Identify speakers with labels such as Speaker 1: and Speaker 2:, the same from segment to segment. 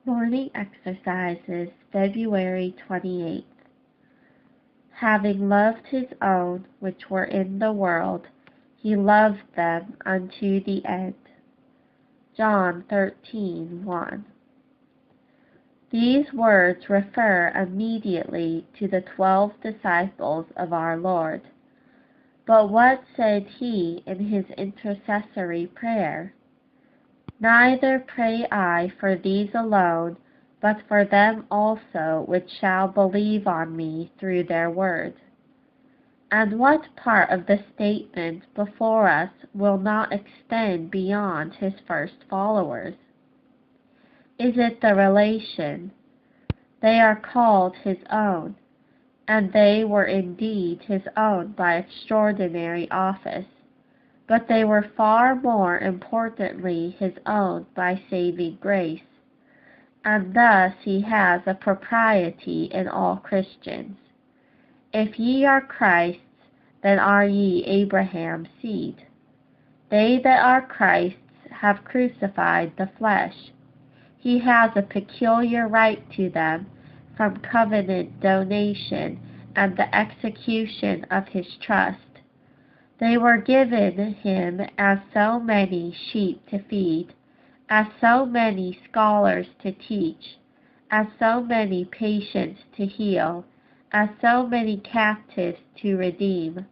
Speaker 1: Morning Exercises, February 28th. Having loved his own which were in the world, he loved them unto the end. John 13:1. These words refer immediately to the 12 disciples of our Lord. But what said he in his intercessory prayer? Neither pray I for these alone, but for them also which shall believe on me through their word. And what part of the statement before us will not extend beyond his first followers? Is it the relation? They are called his own, and they were indeed his own by extraordinary office, but they were far more importantly his own by saving grace, and thus he has a propriety in all Christians. If ye are Christ's, then are ye Abraham's seed. They that are Christ's have crucified the flesh. He has a peculiar right to them from covenant donation and the execution of his trust. They were given him as so many sheep to feed, as so many scholars to teach, as so many patients to heal, as so many captives to redeem.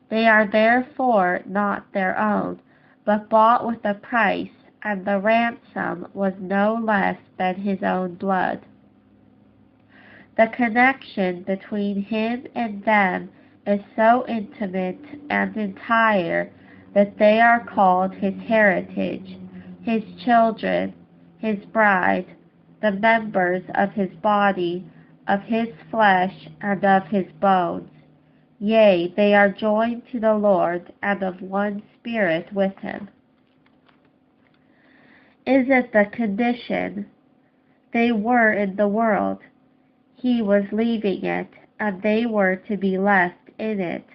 Speaker 1: They are therefore not their own, but bought with a price, and the ransom was no less than his own blood. The connection between him and them is so intimate and entire that they are called his heritage, his children, his bride, the members of his body, of his flesh, and of his bones. Yea, they are joined to the Lord, and of one spirit with him. Is it the condition? They were in the world. He was leaving it, and they were to be left in it.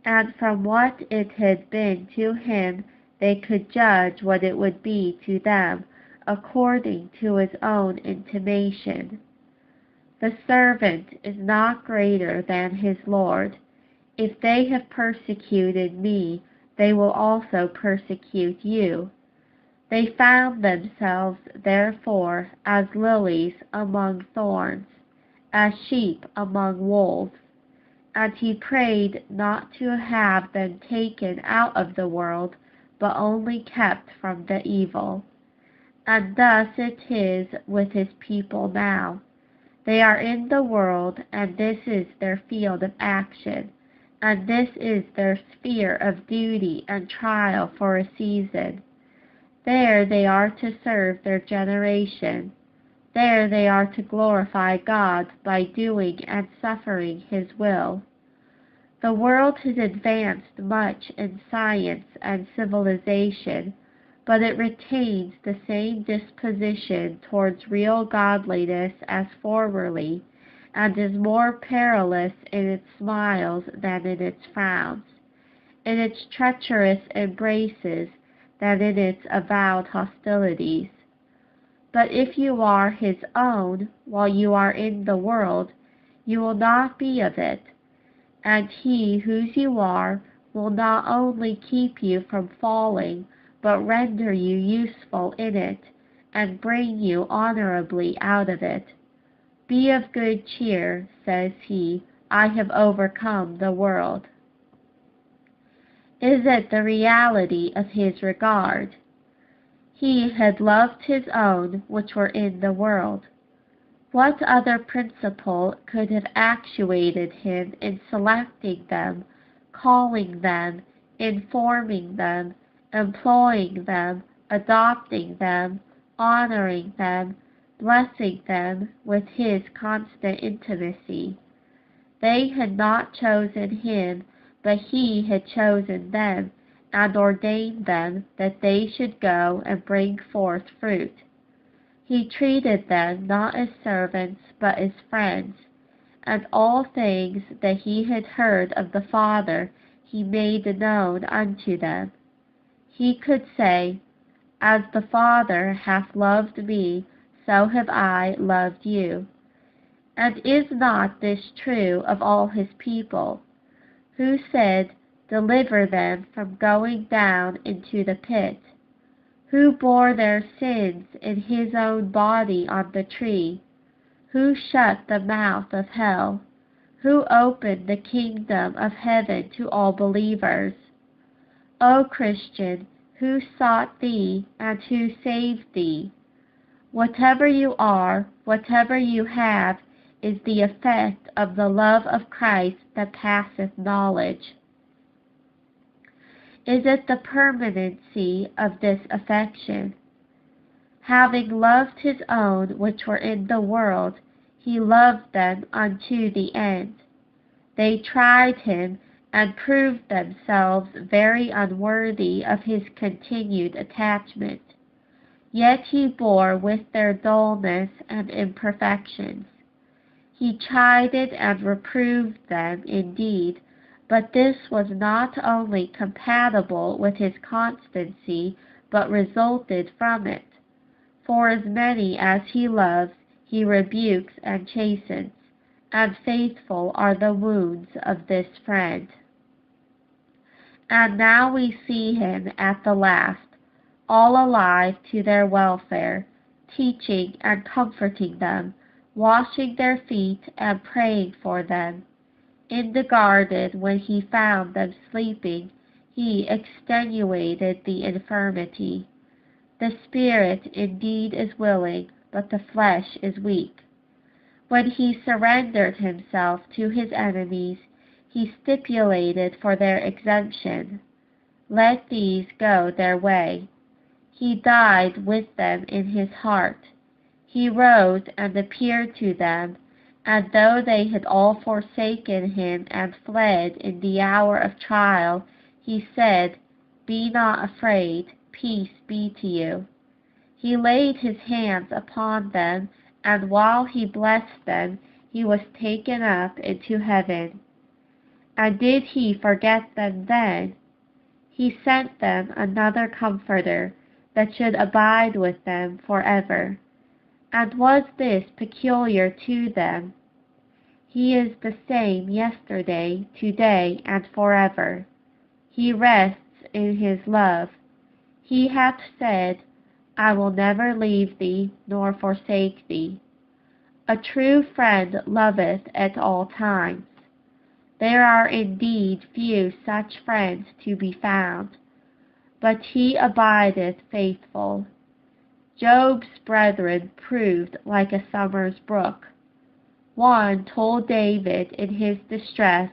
Speaker 1: And from what it had been to him, they could judge what it would be to them, according to his own intimation. The servant is not greater than his Lord. If they have persecuted me, they will also persecute you. They found themselves, therefore, as lilies among thorns, as sheep among wolves. And he prayed not to have them taken out of the world, but only kept from the evil. And thus it is with his people now. They are in the world, and this is their field of action, and this is their sphere of duty and trial for a season. There they are to serve their generation. There they are to glorify God by doing and suffering his will. The world has advanced much in science and civilization, but it retains the same disposition towards real godliness as formerly, and is more perilous in its smiles than in its frowns, in its treacherous embraces than in its avowed hostilities. But if you are his own while you are in the world, you will not be of it, and he whose you are will not only keep you from falling, but render you useful in it, and bring you honorably out of it. Be of good cheer, says he, I have overcome the world. Is it the reality of his regard? He had loved his own which were in the world. What other principle could have actuated him in selecting them, calling them, informing them, employing them, adopting them, honoring them, blessing them with his constant intimacy? They had not chosen him, but he had chosen them, and ordained them that they should go and bring forth fruit. He treated them not as servants, but as friends, and all things that he had heard of the Father he made known unto them. He could say, As the Father hath loved me, so have I loved you. And is not this true of all his people, who said, Deliver them from going down into the pit, who bore their sins in his own body on the tree, who shut the mouth of hell, who opened the kingdom of heaven to all believers? O Christian, who sought thee and who saved thee? Whatever you are, whatever you have, is the effect of the love of Christ that passeth knowledge. Is it the permanency of this affection? Having loved his own which were in the world, he loved them unto the end. They tried him and proved themselves very unworthy of his continued attachment. Yet he bore with their dullness and imperfections. He chided and reproved them indeed, but this was not only compatible with his constancy, but resulted from it. For as many as he loves, he rebukes and chastens, and faithful are the wounds of this friend. And now we see him at the last, all alive to their welfare, teaching and comforting them, washing their feet and praying for them. In the garden, when he found them sleeping, he extenuated the infirmity. The spirit indeed is willing, but the flesh is weak. When he surrendered himself to his enemies, he stipulated for their exemption. Let these go their way. He died with them in his heart. He rose and appeared to them, and though they had all forsaken him and fled in the hour of trial, he said, Be not afraid, peace be to you. He laid his hands upon them, and while he blessed them, he was taken up into heaven. And did he forget them then? He sent them another Comforter, that should abide with them forever. And was this peculiar to them? He is the same yesterday, today, and forever. He rests in his love. He hath said, I will never leave thee, nor forsake thee. A true friend loveth at all times. There are indeed few such friends to be found, but he abideth faithful. Job's brethren proved like a summer's brook. One told David in his distress,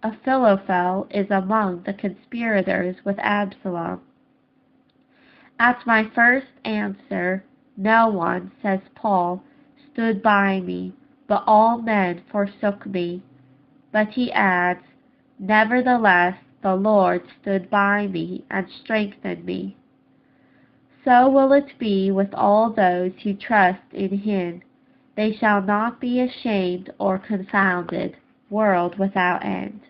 Speaker 1: Ahithophel is among the conspirators with Absalom. At my first answer, no one, says Paul, stood by me, but all men forsook me. But he adds, Nevertheless, the Lord stood by me and strengthened me. So will it be with all those who trust in him. They shall not be ashamed or confounded, world without end.